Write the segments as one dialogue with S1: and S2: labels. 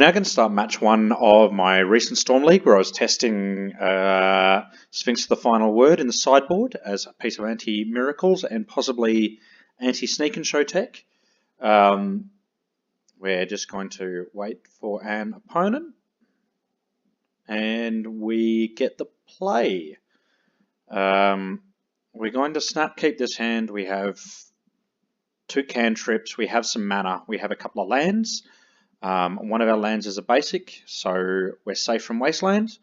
S1: now going to start match one of my recent Storm League, where I was testing Sphinx of the Final Word in the sideboard as a piece of anti-miracles and possibly anti-sneak and show tech. We're just going to wait for an opponent, and we get the play. We're going to snap keep this hand. We have 2 cantrips, we have some mana, we have a couple of lands. One of our lands is a basic, so we're safe from Wasteland.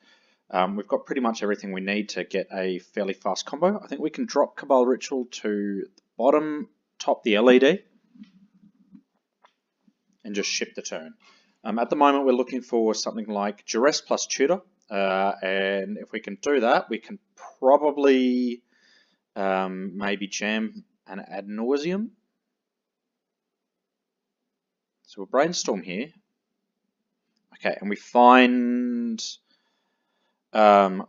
S1: We've got pretty much everything we need to get a fairly fast combo. I think we can drop Cabal Ritual to the bottom, top the LED, and just ship the turn. At the moment we're looking for something like Duress plus Tutor, and if we can do that, we can probably maybe jam an Ad Nauseam. So we'll brainstorm here. Okay, and we find a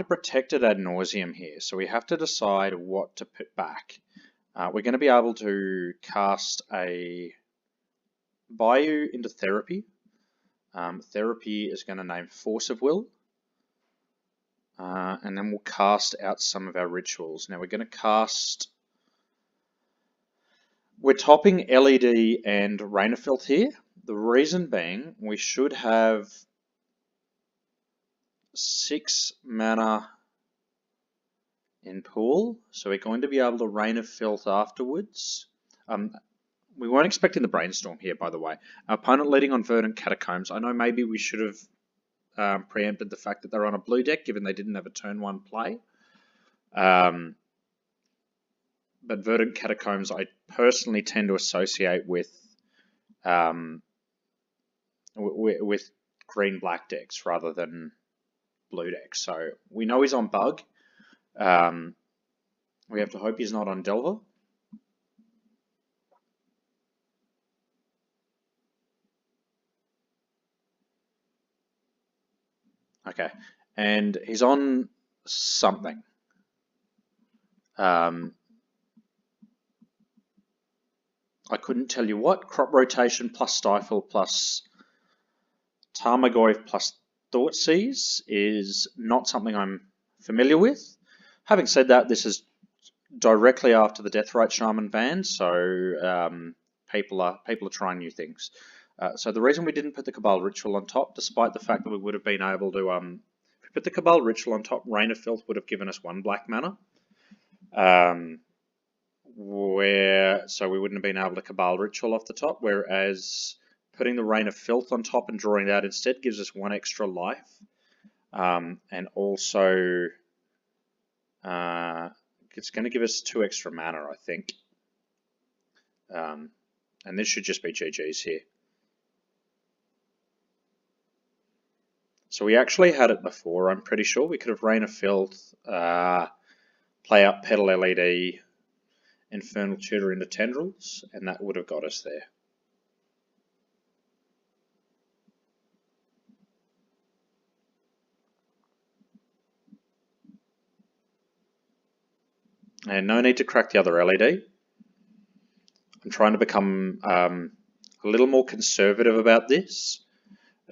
S1: protected Ad Nauseam here. So we have to decide what to put back. We're going to be able to cast a Bayou into Therapy. Therapy is going to name Force of Will. And then we'll cast out some of our rituals. Now we're going to cast... We're topping LED and Rain of Filth here. The reason being, we should have 6 mana in pool, so we're going to be able to Rain of Filth afterwards. We weren't expecting the brainstorm here, by the way. Our opponent leading on Verdant Catacombs. I know maybe we should have preempted the fact that they're on a blue deck, given they didn't have a turn 1 play. But Verdant Catacombs I personally tend to associate with green-black decks rather than blue decks. So we know he's on Bug. We have to hope he's not on Delver. Okay, and he's on something. I couldn't tell you what. Crop Rotation plus Stifle plus Tarmogoyf plus Thoughtseize is not something I'm familiar with. Having said that, this is directly after the Deathrite Shaman ban, so people are trying new things. So the reason we didn't put the Cabal Ritual on top, despite the fact that we would have been able to, if we put the Cabal Ritual on top, Rain of Filth would have given us 1 black mana. So we wouldn't have been able to Cabal Ritual off the top, whereas putting the Rain of Filth on top and drawing that instead gives us 1 extra life, and also it's going to give us 2 extra mana, I think, and this should just be GG's here. So we actually had it before, I'm pretty sure. We could have Rain of Filth, play up Petal LED, Infernal Tutor into Tendrils, and that would have got us there. And no need to crack the other LED. I'm trying to become a little more conservative about this.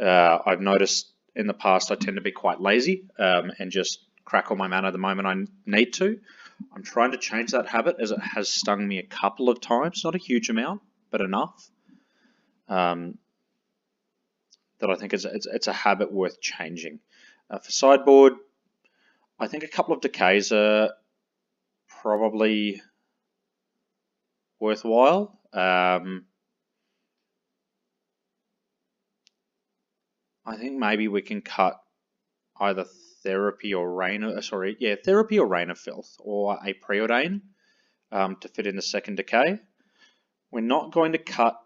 S1: I've noticed in the past I tend to be quite lazy and just crack all my mana the moment I need to. I'm trying to change that habit, as it has stung me a couple of times, not a huge amount, but enough, that I think it's a habit worth changing. For sideboard, I think a couple of decays are probably worthwhile. I think maybe we can cut either Therapy or Rain of Filth, or a Preordain to fit in the second decay. We're not going to cut.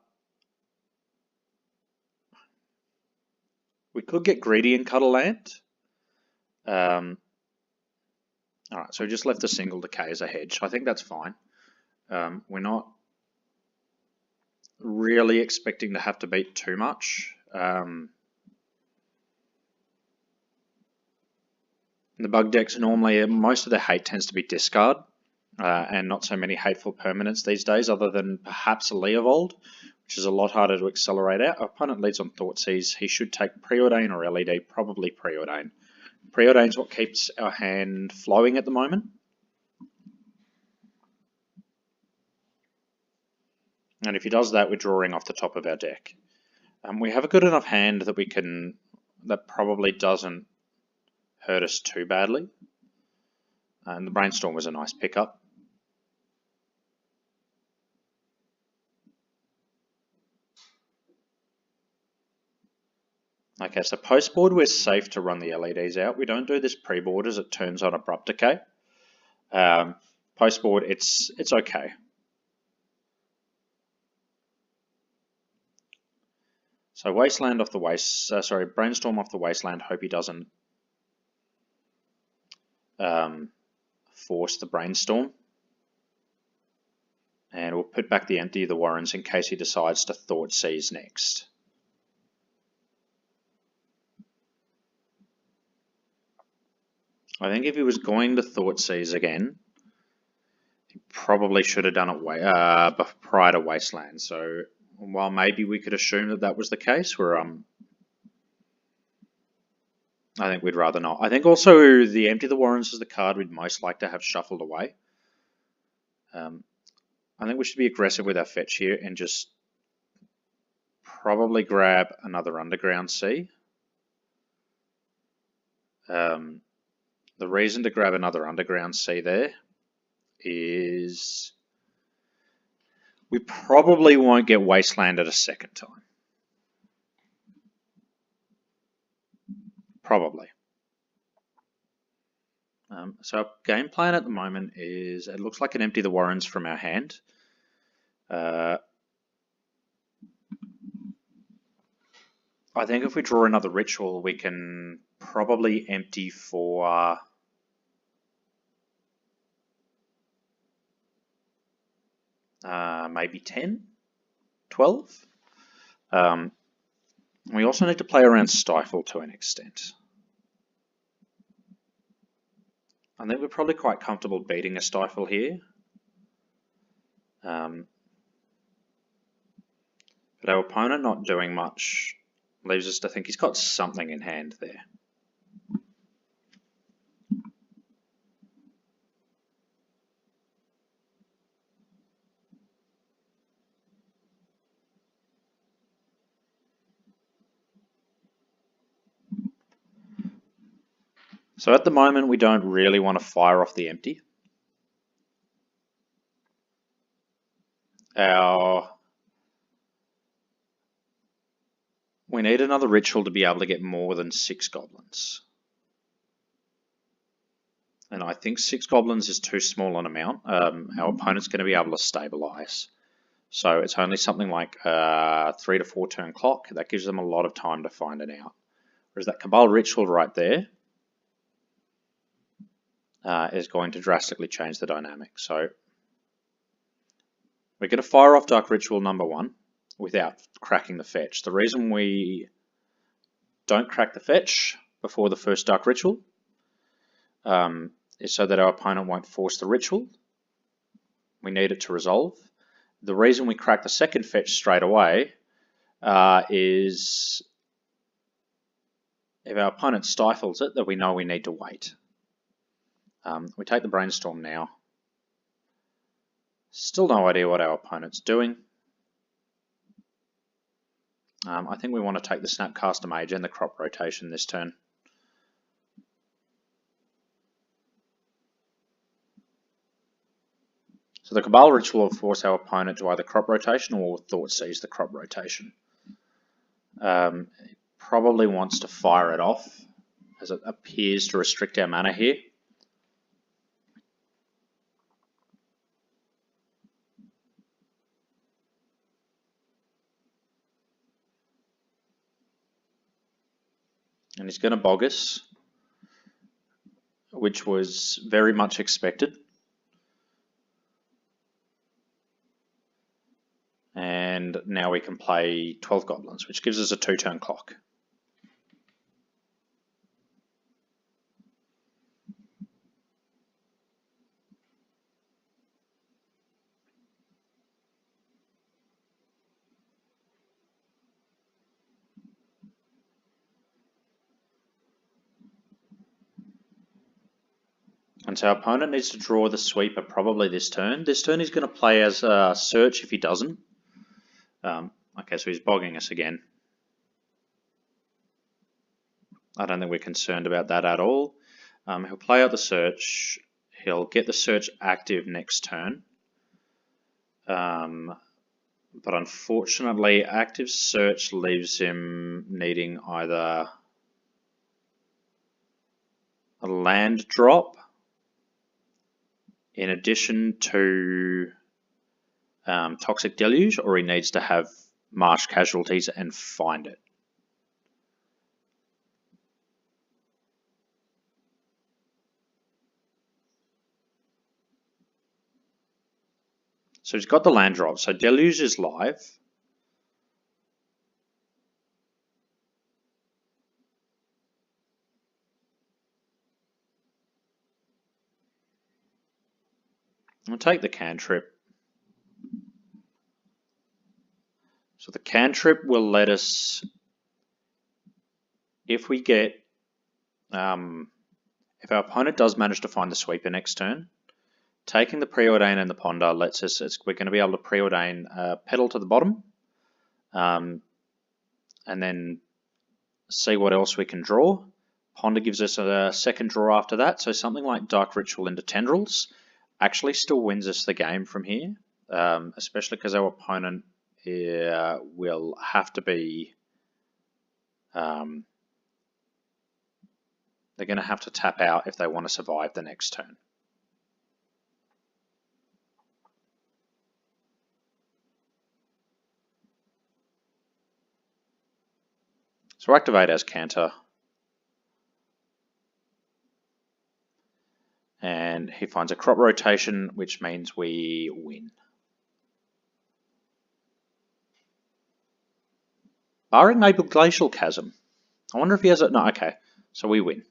S1: We could get greedy and cut a land. Alright, so we just left a single decay as a hedge. I think that's fine. We're not really expecting to have to beat too much. The bug decks normally, most of their hate tends to be discard, and not so many hateful permanents these days, other than perhaps a Leovold, which is a lot harder to accelerate out. Our opponent leads on Thoughtseize. He should take Preordain or LED, probably Preordain. Preordain is what keeps our hand flowing at the moment. And if he does that, we're drawing off the top of our deck. We have a good enough hand that that probably doesn't hurt us too badly. And the Brainstorm was a nice pickup. Okay, so post-board we're safe to run the LEDs out. We don't do this pre-board as it turns on Abrupt Decay. Post-board, it's okay. So Wasteland off the Brainstorm off the Wasteland. Hope he doesn't force the Brainstorm. And we'll put back the Empty of the Warrens in case he decides to Thoughtseize next. I think if he was going to Thoughtseize again, he probably should have done it prior to Wasteland. So while maybe we could assume that that was the case, I think we'd rather not. I think also the Empty the Warrens is the card we'd most like to have shuffled away. I think we should be aggressive with our fetch here and just probably grab another Underground Sea. The reason to grab another Underground Sea there is we probably won't get Wastelanded a second time. Probably. So our game plan at the moment is it looks like an Empty the Warrens from our hand. I think if we draw another Ritual, we can probably empty for maybe 10, 12. We also need to play around Stifle to an extent. I think we're probably quite comfortable beating a Stifle here. But our opponent not doing much leaves us to think he's got something in hand there. So at the moment, we don't really want to fire off the Empty. We need another Ritual to be able to get more than 6 Goblins. And I think 6 Goblins is too small an amount. Our opponent's going to be able to stabilize. So it's only something like 3 to 4 turn clock. That gives them a lot of time to find it out. Whereas that Cabal Ritual right there is going to drastically change the dynamic. So we're going to fire off Dark Ritual number 1 without cracking the fetch. The reason we don't crack the fetch before the first Dark Ritual is so that our opponent won't force the Ritual. We need it to resolve. The reason we crack the second fetch straight away is if our opponent stifles it, that we know we need to wait. We take the Brainstorm now. Still no idea what our opponent's doing. I think we want to take the Snapcaster Mage and the Crop Rotation this turn. So the Cabal Ritual will force our opponent to either Crop Rotation or Thoughtseize the Crop Rotation. He probably wants to fire it off, as it appears to restrict our mana here. And he's going to bog us, which was very much expected. And now we can play 12 Goblins, which gives us a 2-turn clock. And so our opponent needs to draw the sweeper probably this turn. This turn he's going to play as a search if he doesn't. Okay, so he's bogging us again. I don't think we're concerned about that at all. He'll play out the search. He'll get the search active next turn. But unfortunately, active search leaves him needing either a land drop in addition to Toxic Deluge, or he needs to have Marsh Casualties and find it. So he's got the land drop. So Deluge is live. I'll take the cantrip. So the cantrip will let us, if we get, if our opponent does manage to find the sweeper next turn, taking the Preordain and the Ponder lets us, we're going to be able to Preordain Pedal to the bottom, and then see what else we can draw. Ponder gives us a second draw after that, so something like Dark Ritual into Tendrils actually still wins us the game from here, especially because our opponent will have to be, they're going to have to tap out if they want to survive the next turn. So activate as Canter. And he finds a crop rotation, which means we win. Barring maybe Glacial Chasm. I wonder if he has it. No, okay. So we win.